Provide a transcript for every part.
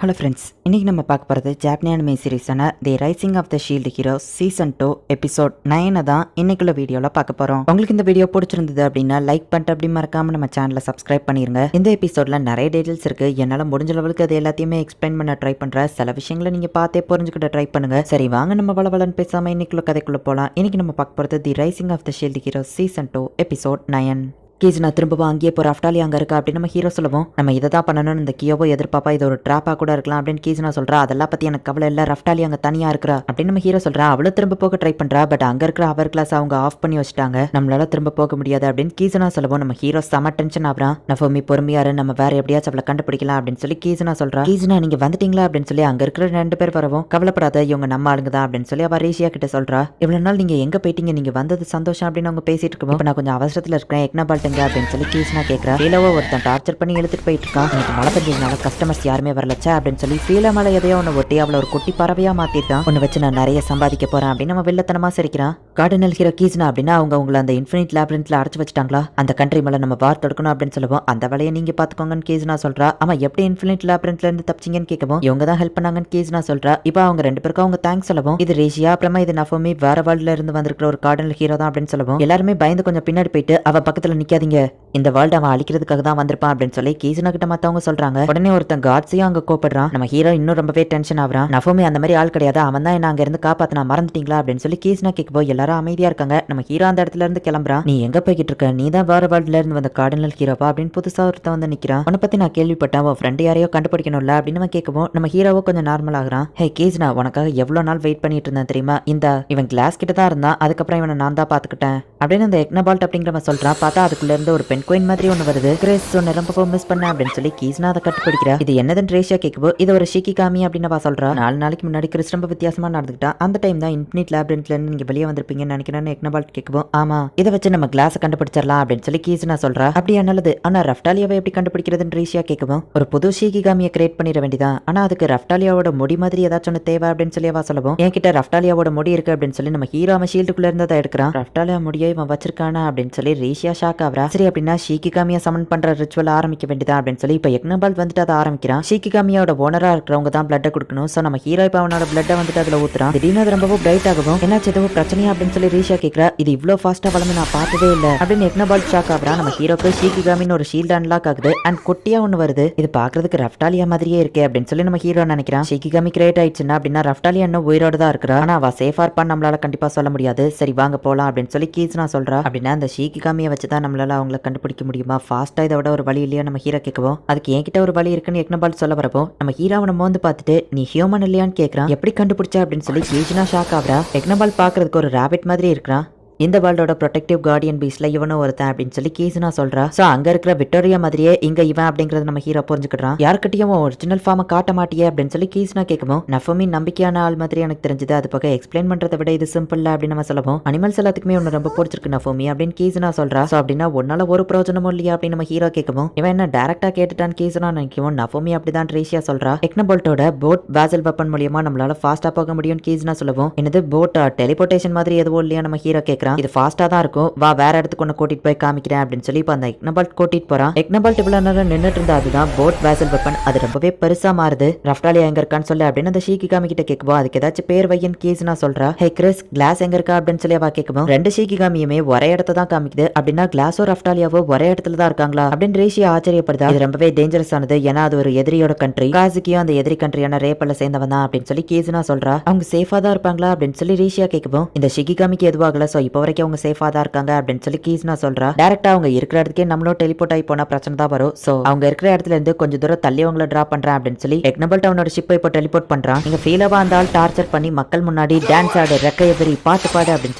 Hello friends, இன்றைக்கி நம்ம பார்க்க போகிறது ஜாப்பனி அனிமே சீரிஸான the rising of the shield heroes season 2 episode 9 தான் இன்னைக்குள்ள வீடியோவில் பார்க்க போகிறோம். உங்களுக்கு இந்த வீடியோ பிடிச்சிருந்தது அப்படின்னா லைக் பண்ணிட்டு அப்படி மறக்காமல் நம்ம சேனலை சப்ஸ்கிரைப் பண்ணிருங்க. இந்த எபிசோடில் நிறைய டீட்டெயில்ஸ் இருக்குது. என்னால் முடிஞ்ச அளவுக்கு அது எல்லாத்தையுமே எக்ஸ்பிளைன் பண்ண ட்ரை பண்ணுறேன். சில விஷயங்களை நீங்கள் பார்த்தே புரிஞ்சுக்கிட்ட ட்ரை பண்ணுங்கள். சரி வாங்க நம்ம வளவலன்னு பேசாமல் இன்னைக்குள்ள கதைக்குள்ளே போகலாம். இன்றைக்கி நம்ம பார்க்க போகிறது the rising of the shield heroes season 2 episode 9. Kizuna திரும்பவும் அங்கேயே போகிற ரஃப்டாலி அங்கே இருக்கா அப்படின்னு நம்ம ஹீரோ சொல்லுவோம். நம்ம இதை தான் பண்ணணும்னு இந்த கியோவோ எதிர்பார்ப்பா, இது ஒரு ட்ராப்பாக கூட இருக்கலாம் அப்படின்னு கீஜ்னா சொல்கிறா. அதெல்லாம் பற்றி எனக்கு கவலை இல்லை, ரஃப்டாலி அங்கே தனியாக இருக்கிறா அப்படின்னு நம்ம ஹீரோ சொல்கிறா. அவளும் திரும்ப போக ட்ரை பண்ணுறா. பட் அங்கே இருக்கிற அவர் கிளாஸ் அவங்க ஆஃப் பண்ணி வச்சுட்டாங்க, நம்மளால திரும்ப போக முடியாது அப்படின்னு கீஜ்னா சொல்லுவோம். நம்ம ஹீரோ செம டென்ஷன் ஆகிறான். நஃபோமி பொறுமையாரு, நம்ம வேற எப்படியாச்சும் அவளை கண்டுபிடிக்கலாம் அப்படின்னு சொல்லி கீஜ்னா சொல்கிறா. கீஜ்னா நீங்கள் வந்துட்டீங்களா அப்படின்னு சொல்லி அங்கே இருக்கிற 2 பேர் வரவும், கவலைப்படாத இவங்க நம்ம ஆளுங்க தான் அப்படின்னு சொல்லி அவள் ரேஷியா கிட்ட சொல்கிறா. இவ்வளோ நாள் நீங்கள் எங்கே போயிட்டீங்க, நீங்கள் வந்தது சந்தோஷம் அப்படின்னு அவங்க பேசிட்டு இருக்கோம். இப்போ நான் கொஞ்சம் அவசரத்தில் இருக்கிறேன், எக்னா பால்ட்டுங்க அப்படின்னு சொல்லி நான் கேட்கிறா. ஃபீலாவோ ஒருத்தன் டார்ச்சர் பண்ணி எடுத்துட்டு போயிட்டு இருக்கான். எனக்கு மழை பெஞ்சதுனால கஸ்டமர்ஸ் யாருமே வரலச்சா அப்படின்னு சொல்லி ஃபீலா மேலே எதையோ ஒன்று ஒட்டி அவளை ஒரு குட்டி பறவையா மாத்திட்டான். ஒன்று வச்சு நான் நிறைய சம்பாதிக்க போறேன் அப்படின்னு நம்ம வில்லத்தனமா சிரிக்கிறான். கார்டினல் ஹீரோ கீஜ்னா அப்படின்னா அவங்களை அந்த இன்ஃபினிட் லேபிரின்த்ல அடைச்சு வச்சுட்டாங்களா, அந்த கண்ட்ரி மேலே நம்ம வார் தொடுக்கணும் அப்படின்னு சொல்லுவோம். அந்த வேலையை நீங்க பாத்துக்கோங்கன்னு கீஜ்னா சொல்றா. அவன் எப்படி இன்ஃபினிட் லேபிரின்த்ல இருந்து தப்பிச்சிங்கன்னு கேட்கவும், இவங்க தான் ஹெல்ப் பண்ணாங்கன்னு கீஜ்னா சொல்றா. இப்போ அவங்க 2 பேருக்கும் அவங்க தேங்க்ஸ் சொல்லவும், இது ரேஷியா அப்புறமா இது நஃபோமி வேற வேர்ல்ட்ல இருந்து வந்திருக்கிற ஒரு கார்டினல் ஹீரோ தான் அப்படின்னு சொல்லுவோம். எல்லாருமே பயந்து கொஞ்சம் பின்னாடி போயிட்டு அவ பக்கத்துல நிக்காதீங்க, இந்த வேர்ல்டு அவன் அழிக்கிறதுக்காக தான் வந்திருப்பான் அப்படின்னு சொல்லி கீஜ்னா கிட்ட மத்தவங்க சொல்றாங்க. உடனே ஒருத்தன் காட்ஸையும் அங்க கோபப்படுறான். நம்ம ஹீரோ இன்னும் ரொம்பவே டென்ஷன் ஆகுறான். நஃபோமி அந்த மாதிரி ஆள் கிடையாது, அவன் தான் என்ன அங்க இருந்து காப்பாத்தினா, மறந்துட்டீங்களா அப்படின்னு சொல்லி கீஜ்னா கேட்கும். எல்லாரும் அமைதியா இருக்காங்க. நம்ம ஹீரோ அந்த இடத்துல இருந்து கிளம்புறான். நீ எங்க போய்கிட்டு இருக்க, நீ தான் வேற வேர்ல்ட்ல இருந்து வந்த கார்டினல் ஹீரோவா அப்படின்னு புதுசா ஒருத்தன் வந்து நிக்கிறான். உன்னை பத்தி நான் கேள்விப்பட்டேன், உன் ஃப்ரெண்ட் யாரையோ கண்டுபிடிக்கணும்ல அப்படின்னு நம்ம கேட்கவும், நம்ம ஹீரோவோ கொஞ்சம் நார்மல் ஆகுறான். ஹே கீஜ்னா, உனக்காக எவ்வளவு நாள் வெயிட் பண்ணிட்டு இருந்தேன் தெரியுமா, இந்த இவன் கிளாஸ் கிட்ட தான் இருந்தான், அதுக்கப்புறம் இவனை நான் தான் பாத்துக்கிட்டேன் அப்படின்னு அந்த எக்னபால்ட் அப்படிங்கிறவன் சொல்றான். பார்த்தா அதுக்குள்ள இருந்து ஒரு பெண் கோயின் மாதிரி ஒன்று வருது. கிரேஸ் சொன்ன ரொம்ப மிஸ் பண்ண அப்படின்னு சொல்லி கீஸ்னா அதை கட்டுப்பிடிக்கிறா. இது என்னதுன்னு ரேஷியா கேட்கும்போது, இது ஒரு ஷிக்கி காமி அப்படின்னு சொல்றா. 4 நாளைக்கு முன்னாடி கிறிஸ் ரொம்ப வித்தியாசமா நடந்துக்கிட்டா. அந்த டைம் தான் இன்ஃபினிட் லேபிரின்த்ல இருந்து நீங்க வெளியே வந்திருப்பீங்கன்னு நினைக்கிறேன்னு எக்னபால்ட் கேட்குவோம். ஆமா, இதை வச்சு நம்ம கிளாஸை கண்டுபிடிச்சிடலாம் அப்படின்னு சொல்லி கீஸ்னா சொல்றா. அப்படியா, நல்லது. ஆனா ரஃப்டாலியாவை எப்படி கண்டுபிடிக்கிறதுன்னு ரேஷியா கேட்குவோம். ஒரு புது ஷிக்கி காமியை கிரியேட் பண்ணிட வேண்டியதான், ஆனா அதுக்கு ரஃப்டாலியாவோட முடி மாதிரி ஏதாச்சும் ஒன்று தேவை அப்படின்னு சொல்லி அவ சொல்லவும், என்கிட்ட ரஃப்டாலியாவோட முடி இருக்கு அப்படின்னு சொல்லி நம்ம ஹீரோ அவன் ஷீல்டுக்குள்ள இருந்ததை எடுக்கிறான். ரஃப்டாலியா முடியை இவன் வச்சிருக்கானா அப்படின்னு சொல்லி ரேஷியா ஷாக் ஆகுறா. சரி அப்படின்னா ஷிக்கி காமியை சமன் பண்ற ரிச்சுவல் ஆரம்பிக்க வேண்டியதா அப்படின்னு சொல்லி இப்போ எக்னபால் வந்துட்டு அதை ஆரம்பிக்கிறான். ஷிகிகாமியோட ஓனரா இருக்கிறவங்க தான் பிளட்டை கொடுக்கணும். ஸோ நம்ம ஹீரோ இப்போ அவனோட பிளட்டை வந்துட்டு அதில் ஊத்துறான். திடீர்னு அது ரொம்பவும் பிரைட் ஆகும். என்னாச்சு, எதுவும் பிரச்சனையா அப்படின்னு சொல்லி ரீஷா கேட்கிறா. இது இவ்வளோ ஃபாஸ்டா வளர்ந்து நான் பார்த்ததே இல்லை அப்படின்னு எக்னபால் ஷாக் ஆகுறான். நம்ம ஹீரோக்கு ஷிகிகாமின்னு ஒரு ஷீல்டு அன்லாக் ஆகுது அண்ட் குட்டியா ஒன்று வருது. இது பாக்குறதுக்கு ரஃப்டாலியா மாதிரியே இருக்கே அப்படின்னு சொல்லி நம்ம ஹீரோ நினைக்கிறான். ஷிகிகாமி கிரியேட் ஆயிடுச்சுன்னா அப்படின்னா ரஃப்டாலியா இன்னும் உயிரோட தான் இருக்கிறா. ஆனா அவ சேஃபா இருப்பான்னு நம்மளால கண்டிப்பா சொல்ல முடியாது. சரி வாங்க போலாம் அப்படின்னு சொல்லி கீஸ்னா சொல்றா. அப்படின்னா அந்த ஷிகிகாமியை வச்சு தான் நம்மளால அவங்களை கண்டுபிடிக்க முடியுமா, ஃபாஸ்டா இதை விட ஒரு வழி இல்லையா நம்ம ஹீரோ கேட்கவும், அதுக்கு என்கிட்ட ஒரு வழி இருக்குன்னு எக்னபால் சொல்ல வரப்போ நம்ம ஹீரோவனை மோந்து பார்த்துட்டு நீ ஹியூமன் இல்லையான்னு கேட்கறான். எப்படி கண்டுபிடிச்ச அப்படின்னு சொல்லி கீஜ்னா ஷாக் ஆகுறா. எக்னபால் பாக்குறதுக்கு ஒரு ராபிட் மாதிரி இருக்கிறான். இந்த வேர்ல்டோட ப்ரொடெக்டிவ் கார்டியன் பீஸ்ல இவனும் ஒருத்தன் அப்படின்னு சொல்லி கீஸ்னா சொல்றா. சோ அங்க இருக்கிற விக்டோரியா மாதிரியே இங்க இவன் அப்படிங்கறது நம்ம ஹீரோ புரிஞ்சுக்கிறான். யாருக்கிட்டையும் ஒரிஜினல் ஃபார்மை காட்ட மாட்டியே அப்படின்னு சொல்லி கீஸ்னா கேட்கவும், நஃபோமி நம்பிக்கையான ஆள் மாதிரி எனக்கு தெரிஞ்சது, அது போக எக்ஸ்பிளைன் பண்றதை விட இது சிம்பிள் அப்படின்னு நம்ம சொல்லவும், அனிமல்ஸ் எல்லாத்துக்குமே ஒன்று ரொம்ப பிடிச்சிருக்கு நஃபோமி அப்படின்னு கீஸ்னா சொல்றா. சோ அப்படின்னா ஒன்னால ஒரு பிரயோஜனமும் இல்லையா அப்படின்னு நம்ம ஹீரோ கேட்கவும், இவன் என்ன டைரக்டா கேட்டுட்டான்னு கீஸ்னா நினைக்கவும், நஃபோமி அப்படிதான் ரேஷியா சொல்றா. எக்னபோல்ட்டோட போட் வேசல் வெப்பன் மூலியமா நம்மளால ஃபாஸ்டா போக முடியும் கீஸ்னா சொல்லவும், என்னது போட் டெலிபோர்டேஷன் மாதிரி எதுவும் இல்லையா நம்ம ஹீரோ கேட்கறான். இது ஃபாஸ்டா தான் இருக்கும், வா வேற இடத்துக்கு ஒன்று கூட்டிட்டு போய் காமிக்கிறேன் அப்படின்னு சொல்லி இப்போ அந்த எக்னபால்ட் கூட்டிட்டு போறான். எக்னபால்ட் இவ்வளவு நேரம் நின்றுட்டு இருந்தா அதுதான் போட் வேசல் வெப்பன். அது ரொம்பவே பெருசா மாறுது. ரஃப்டாலியா எங்க இருக்கான்னு சொல்லி அப்படின்னு அந்த ஷீக்கி காமி கிட்ட கேட்குவோம். அதுக்கு ஏதாச்சும் பேர் வையன் கீஸ்னா சொல்றா. ஹே கிறிஸ், கிளாஸ் எங்க இருக்கா அப்படின்னு சொல்லி அவ கேட்குவோம். 2 ஷீக்கி காமியுமே ஒரே இடத்த தான் காமிக்குது. அப்படின்னா கிளாஸோ ரஃப்டாலியாவோ ஒரே இடத்துல தான் இருக்காங்களா அப்படின்னு ரேஷியா ஆச்சரியப்படுதா. இது ரொம்பவே டேஞ்சரஸ் ஆனது, ஏன்னா அது ஒரு எதிரியோட கண்ட்ரி. காசுக்கியும் அந்த எதிரி கண்ட்ரியான ரேப்பல்ல சேர்ந்தவன் தான் அப்படின்னு சொல்லி கீஸ்னா சொல்றா. அவங்க சேஃபா தான் இருப்பாங்களா அப்படின்னு சொல்லி ரேஷியா கேட்குவோம். இந்த ஷிகி காமிக்கு எதுவாகல, சோ இப்போ வரைக்கும் அவங்க சேஃபா தான் இருக்காங்க அப்படின்னு சொல்லி கீஸ்னா சொல்றா. டைரக்டா அவங்க இருக்கிற இடத்துக்கே நம்மளும் டெலிபோர்ட் ஆகி போனா பிரச்சனை தான் வரும். சோ அவங்க இருக்கிற இடத்துல இருந்து கொஞ்சம் தூரம் தள்ளி அவங்கள டிராப் பண்றேன் அப்படின்னு சொல்லி எக்னபல்ட் அவனோட ஷிப்பை இப்போ டெலிபோர்ட் பண்றான். நீங்க ஃபீலாவா அந்த ஆள் டார்ச்சர் பண்ணி மக்கள் முன்னாடி டான்ஸ் ஆடு, ரெக்கைய பெரி, பாட்டு பாடு அப்படின்னு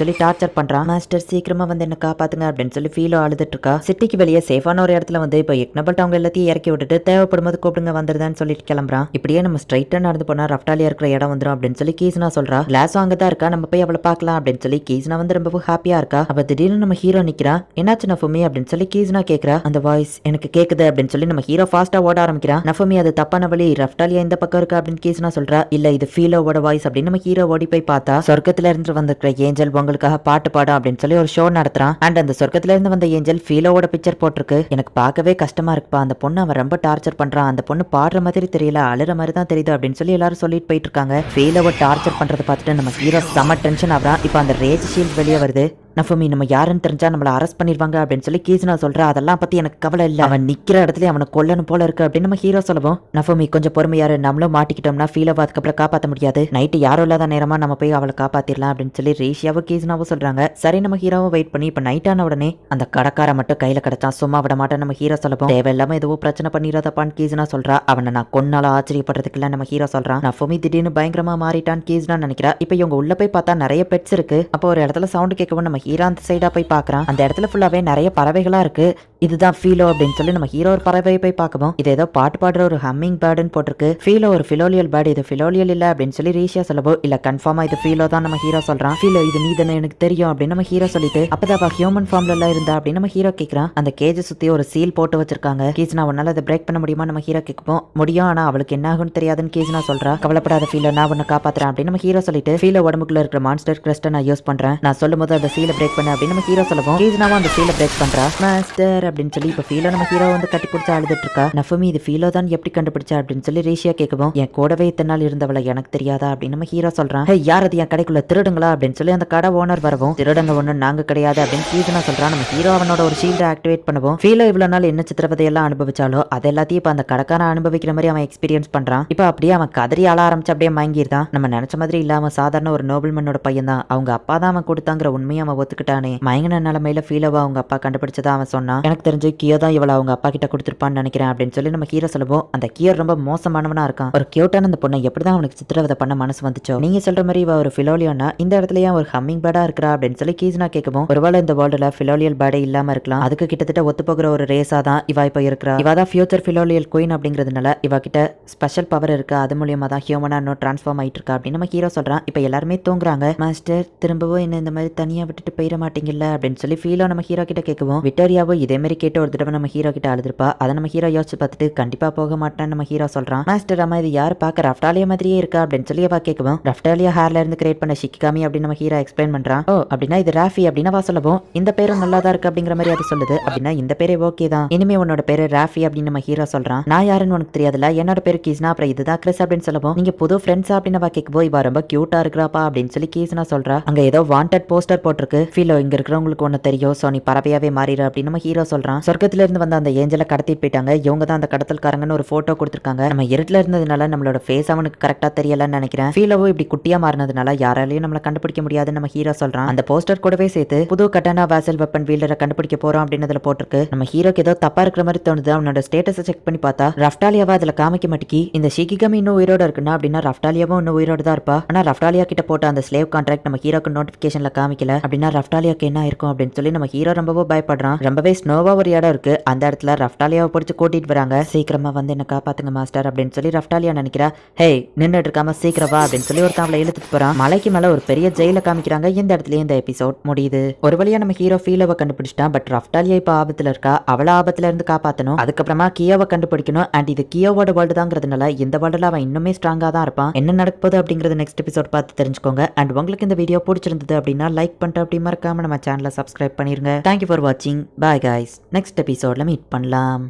சொல்லி டார்ச்சர் பண்றான். மாஸ்டர் சீக்கிரமா வந்து என்ன காப்பாத்துங்க அப்படின்னு சொல்லி ஃபீலோ அழுதுட்டு இருக்கா. சிட்டிக்கு வெளியே சேஃபான ஒரு இடத்துல வந்து இப்போ எக்னபல்ட் அவங்க எல்லாத்தையும் இறக்கி விட்டுட்டு தேவைப்படும் போது கூப்பிடுங்க வந்துருதான்னு சொல்லிட்டு கிளம்புறான். இப்படியே நம்ம ஸ்ட்ரைட்டா நடந்து போனா ரஃப்டாலியா இருக்கிற இடம் வந்துடும் அப்படின்னு சொல்லி கீஸ்னா சொல்றா. கிளாஸ் அங்கதான் இருக்கா, நம்ம போய் அவளை பார்க்கலாம் அப்படின்னு சொல்லி கீஸ்னா வந்து ரொம்ப ஹாப்பியா இருக்கா. அவ திடீர்னு நம்ம ஹீரோ நிக்கிறா. என்னாச்சு நஃபுமி அப்படின்னு சொல்லி கீஸ்னா கேக்குறா. அந்த வாய்ஸ் எனக்கு கேக்குது அப்படின்னு சொல்லி நம்ம ஹீரோ ஃபாஸ்டா ஓட ஆரம்பிக்கிறான். நஃபுமி அது தப்பான வழி, ரஃப்டாலியா இந்த பக்கம் இருக்கா அப்படின்னு கீஸ்னா சொல்றா. இல்ல இது ஃபீலோவோட வாய்ஸ் அப்படின்னு நம்ம ஹீரோ ஓடி போய் பார்த்தா சொர்க்கத்துல இருந்து வந்திருக்கிற ஏஞ்சல் உங்களுக்காக பாட்டு பாடும் அப்படின்னு சொல்லி ஒரு ஷோ நடத்துறான். அண்ட் அந்த சொர்க்கத்துல இருந்து வந்த ஏஞ்சல் ஃபீலோவோட பிக்சர் போட்டிருக்கு. எனக்கு பார்க்கவே கஷ்டமா இருக்குப்பா, அந்த பொண்ணு அவன் ரொம்ப டார்ச்சர் பண்றான், அந்த பொண்ணு பாடுற மாதிரி தெரியல, அழுற மாதிரி தான் தெரியுது அப்படின்னு சொல்லி எல்லாரும் சொல்லிட்டு போயிட்டு இருக்காங்க. ஃபீலோவை டார்ச்சர் பண்றதை பார்த்துட்டு நம்ம ஹீரோ செம டென்ஷன் ஆகுறான். இப்போ அந்த ரேஜ் ஷீல்ட் வெளியே வருது. நஃபுமி நம்ம யாருன்னு தெரிஞ்சா நம்மள அரெஸ்ட் பண்ணிடுவாங்க அப்படின்னு சொல்லி கீஸ்னா சொல்றா. அதெல்லாம் பத்தி எனக்கு கவலை இல்ல, அவன் நிக்கிற இடத்துல அவனை கொல்லணும் போல இருக்கு அப்படின்னு நம்ம ஹீரோ சொல்லுவோம். நஃபுமி கொஞ்சம் பொறுமையாரு, நம்மளும் மாட்டிக்கிட்டோம்னா ஃபீலோவை அதுக்கப்புறம் காப்பாற்ற முடியாது, நைட்டு யாரும் இல்லாத நேரமா நம்ம போய் அவளை காப்பாத்திரலாம் அப்படின்னு சொல்லி ரேஷியாவும் கீஸ்னாவும் சொல்றாங்க. சரி நம்ம ஹீரோவும் வெயிட் பண்ணி இப்ப நைட் ஆன உடனே அந்த கடைக்கார மட்டும் கையில கிடைச்சான், சும்மா விட மாட்டேன் நம்ம ஹீரோ சொல்லுவோம். தேவையில்லாம எதுவோ பிரச்சனை பண்ணிடாதப்பான்னு கீஸ்னா சொல்றா. அவனை நான் கொன்னால ஆச்சரியப்படுறதுக்கு இல்ல நம்ம ஹீரோ சொல்றான். நஃபுமி திடீர்னு பயங்கரமா மாறிட்டான் கீஸ்னா நினைக்கிறா. இப்ப இவங்க உள்ள போய் பார்த்தா நிறைய பெட்ஸ் இருக்கு. அப்போ ஒரு இடத்துல சவுண்ட் கேட்கவும் நம்ம ஹீரோ அந்த சைடா போய் பார்க்கறான். அந்த இடத்துல ஃபுல்லாவே நிறைய பறவைகளா இருக்கு. இதுதான் ஃபீலோ அப்படின்னு சொல்லி நம்ம ஹீரோ ஒரு பறவையை போய் பார்க்கவும் இது ஏதோ பாட்டு பாடுற ஒரு ஹம்மிங் பேர்டுன்னு போட்டிருக்கு. ஃபீலோ ஒரு ஃபிலோலியல் பேர்டு, இது ஃபிலோலியல் இல்ல அப்படின்னு சொல்லி ரீஷியா சொல்லவோ. இல்ல கன்ஃபார்மா இது ஃபீலோ தான் நம்ம ஹீரோ சொல்றான். ஃபீலோ இது நீ தானே எனக்கு தெரியும் அப்படின்னு நம்ம ஹீரோ சொல்லிட்டு அப்பதான் ஹியூமன் ஃபார்ம்ல எல்லாம் இருந்தா அப்படின்னு நம்ம ஹீரோ கேட்கறான். அந்த கேஜ் சுத்தி ஒரு சீல் போட்டு வச்சிருக்காங்க. கீஸ்னா உன்னால அதை பிரேக் பண்ண முடியுமா நம்ம ஹீரோ கேட்கும். முடியும், ஆனா அவளுக்கு என்ன ஆகும்னு தெரியாதுன்னு கீஸ்னா சொல்றா. கவலைப்படாத ஃபீலோ, நான் உன்னை காப்பாத்துறேன் அப்படின்னு நம்ம ஹீரோ சொல்லிட்டு ஃபீலோ உடம்புக்குள்ள இருக்கிற மான்ஸ்டர் கிரஸ்ட்டை நான் யூஸ் பண்றேன், நான் சொல்லும் போது அந்த சீலை பிரேக் பண்ண அப்படின்னு நம்ம ஹீரோ சொல்லுவோம். கீஸ்னாவும் அந்த சீலை பிரேக் பண்றா. மாஸ்டர் அப்படின்னு சொல்லி இப்ப ஃபீலோ நம்ம ஹீரோ வந்து கட்டி பிடிச்சா அழுதுட்டு இருக்கா. நஃபுமி இது ஃபீலோ தான் எப்படி கண்டுபிடிச்சா அப்படின்னு சொல்லி ரேஷியா கேட்கவும் என் கூடவே இத்தனை நாள் இருந்தவளை எனக்கு தெரியாதா அப்படின்னு நம்ம ஹீரோ சொல்றான். ஹே யார் அது என் கடைக்குள்ள திருடுங்களா அப்படின்னு சொல்லி அந்த கடை ஓனர் வரவும் திருடங்க ஒண்ணு நாங்க கிடையாது அப்படின்னு கீஸ்னா சொல்றான். நம்ம ஹீரோ அவனோட ஒரு ஷீல்டை ஆக்டிவேட் பண்ணுவோம். ஃபீலோ இவ்வளவு நாள் என்ன சித்திரவதையெல்லாம் அனுபவிச்சாலோ அது எல்லாத்தையும் இப்ப அந்த கடைக்காரன் அனுபவிக்கிற மாதிரி அவன் எக்ஸ்பீரியன்ஸ் பண்றான். இப்ப அப்படியே அவன் கதறி அழ ஆரம்பிச்சு அப்படியே மயங்கிருந்தான். நம்ம நினைச்ச மாதிரி இல்லாம சாதாரண ஒரு நோபல்மேனோட பையன் தான், அவங்க அப்பா தான் அவன் கொடுத்தாங்கிற உண்மையை அவன் ஒத்துக்கிட்டானே. மயங்கின நிலைமையில ஃபீலோவா அவங்க அப்பா கண்டுபிடிச்சதா அவன் சொன்னான். எனக்கு தெரிஞ்சு கியோ தான் இவளை அவங்க அப்பா கிட்ட கொடுத்துருப்பான்னு நினைக்கிறேன் அப்படின்னு சொல்லி நம்ம ஹீரோ சொல்லுவோம். அந்த கியோ ரொம்ப மோசமானவனா இருக்கான். ஒரு கியூட்டான அந்த பொண்ணை எப்படிதான் அவனுக்கு சித்திரவதை பண்ண மனசு வந்துச்சோ. நீங்க சொல்ற மாதிரி இவ ஒரு ஃபிலோலியோனா இந்த இடத்துல ஏன் ஒரு ஹம்மிங் பேர்டா இருக்கிறா அப்படின்னு சொல்லி கீஸ்னா கேட்கவும் ஒருவேளை இந்த வேர்ல்டுல ஃபிலோலியல் பேர்டே இல்லாம இருக்கலாம், அதுக்கு கிட்டத்தட்ட ஒத்து போகிற ஒரு ரேஸா தான் இவ இப்ப இருக்கிறா. இவ தான் ஃபியூச்சர் ஃபிலோலியல் குயின் அப்படிங்கிறதுனால இவ கிட்ட ஸ்பெஷல் பவர் இருக்கு, அது மூலியமா தான் ஹியூமனா இன்னும் டிரான்ஸ்ஃபார்ம் ஆயிட்டு இருக்கா அப்படின்னு நம்ம ஹீரோ சொல்றான். இப்ப எல்லாருமே தூங்குறாங்க. மாஸ்டர் திரும்பவும் என்ன இந்த மாதிரி தனியா விட்டுட்டு போயிட மாட்டீங்கல்ல அப்படின்னு சொல்லி ஃபீலோ நம்ம ஹீரோ கிட்ட கேட்கவும் விக்டோரியாவோ இதே மாதிரி கேட்டு ஒரு தடவை நம்ம ஹீரோ கிட்ட அழுதுருப்பா. அதை நம்ம ஹீரோ யோசிச்சு பார்த்துட்டு கண்டிப்பா போக மாட்டான்னு நம்ம ஹீரோ சொல்றான். மாஸ்டர் அம்மா இது யாரு பார்க்க ரஃப்டாலியா மாதிரியே இருக்கா அப்படின்னு சொல்லி அவ கேட்கவும் ரஃப்டாலியா ஹேர்ல இருந்து கிரியேட் பண்ண ஷிக்கிகாமி அப்படின்னு நம்ம ஹீரோ எக்ஸ்பிளைன் பண்றான். ஓ அப்படின்னா இது ராஃபி அப்படின்னு அவ சொல்லவும் இந்த பேரும் நல்லா தான் இருக்கு அப்படிங்கிற மாதிரி அது சொல்லுது. அப்படின்னா இந்த பேரே ஓகே தான், இனிமே உன்னோட பேரு ராஃபி அப்படின்னு நம்ம ஹீரோ சொல்றான். நான் யாருன்னு உனக்கு தெரியாதுல, என்னோட பேரு கீஸ்னா, அப்புறம் இதுதான் கிறிஸ் அப்படின்னு சொல்லவும் நீங்க புது ஃப்ரெண்ட்ஸா அப்படின்னு அவ கேட்கவும் இவ ரொம்ப கியூட்டா இருக்கிறாப்பா அப்படின்னு சொல்லி கீஸ்னா சொல்றா. அங்க ஏதோ வாண்டட் போஸ்டர் போட்டிருக்கு. ஃபீலோ இங்க இருக்கிறவங்களுக்கு ஒண்ணு தெரியும், சோ நீ பறவையாவே மாறிடு அப்படின்னு நம்ம ஹீரோ சொல்றான். சொர்க்கத்துல இருந்து வந்த அந்த ஏஞ்சலை கடத்திட்டு போயிட்டாங்க, இவங்க தான் அந்த கடத்தல்காரங்கன்னு ஒரு போட்டோ கொடுத்திருக்காங்க. நம்ம இருட்டுல இருந்ததுனால நம்மளோட ஃபேஸ் அவனுக்கு கரெக்டா தெரியலன்னு நினைக்கிறேன். ஃபீலோவோ இப்படி குட்டியா மாறினதுனால யாராலையும் நம்மள கண்டுபிடிக்க முடியாதுன்னு நம்ம ஹீரோ சொல்றான். அந்த போஸ்டர் கூடவே சேர்த்து புது கட்டானா வாசல் வெப்பன் வீலரை கண்டுபிடிக்க போறோம் அப்படின்னு அதுல போட்டிருக்கு. நம்ம ஹீரோக்கு ஏதோ தப்பா இருக்கிற மாதிரி தோணுது. அவனோட ஸ்டேட்டஸை செக் பண்ணி பார்த்தா ரஃப்டாலியாவா அதுல காமிக்க மாட்டேங்கி. இந்த ஷிகிகாமி இன்னும் உயிரோட இருக்குன்னா அப்படின்னா ரஃப்டாலியாவும் இன்னும் உயிரோட தான் இருப்பா. ஆனா ரஃப்டாலியா கிட்ட போட்ட அந்த ஸ்லேவ் கான்ட்ராக்ட் நம்ம ஹீரோக்கு நோட்டிபிகேஷன்ல காமிக்கல. அப்படின்னா ரஃப்டாலியாக்கு என்ன இருக்கும் அப்படின்னு சொல்லி நம்ம ஹீரோ ரொம்பவே பயப்படுறான். ரொம்பவே ஸ்னோவா ஒரு இடம் இருக்கு, அந்த இடத்துல ரஃப்டாலியாவை பிடிச்சு கூட்டிட்டு வராங்க. சீக்கிரமா வந்து என்ன காப்பாத்துங்க மாஸ்டர் அப்படின்னு சொல்லி ரஃப்டாலியா நினைக்கிறா. ஹே நின்னுட்டு இருக்காம சீக்கிரவா அப்படின்னு சொல்லி ஒரு அவளை இழுத்துட்டு போறான். மலைக்கு மேல ஒரு பெரிய ஜெயில காமிக்கிறாங்க. இந்த இடத்துல இந்த எபிசோட் முடியுது. ஒரு வழியா நம்ம ஹீரோ ஃபீலோவை கண்டுபிடிச்சிட்டான். பட் ரஃப்டாலியா இப்ப ஆபத்துல இருக்கா, அவள ஆபத்துல இருந்து காப்பாத்தணும். அதுக்கப்புறமா கியோவை கண்டுபிடிக்கணும். அண்ட் இது கியோவோட வேர்ல்டு தாங்கிறதுனால இந்த வேர்ல்டுல அவன் இன்னுமே ஸ்ட்ராங்கா தான் இருப்பான். என்ன நடக்க போகுது அப்படிங்கறது நெக்ஸ்ட் எபிசோட் பார்த்து தெரிஞ்சுக்கோங்க. அண்ட் உங்களுக்கு இந்த வீடியோ பிடிச்சிருந்தது அப்படின்னா லைக் பண்ணிட்டு அப்படி மறக்காம நம்ம சேனலை சப்ஸ்கிரைப் பண்ணிருங்க. தேங்க்யூ ஃபார் வாட்சிங். பாய் கைஸ், நெக்ஸ்ட் எபிசோட்ல மீட் பண்ணலாம்.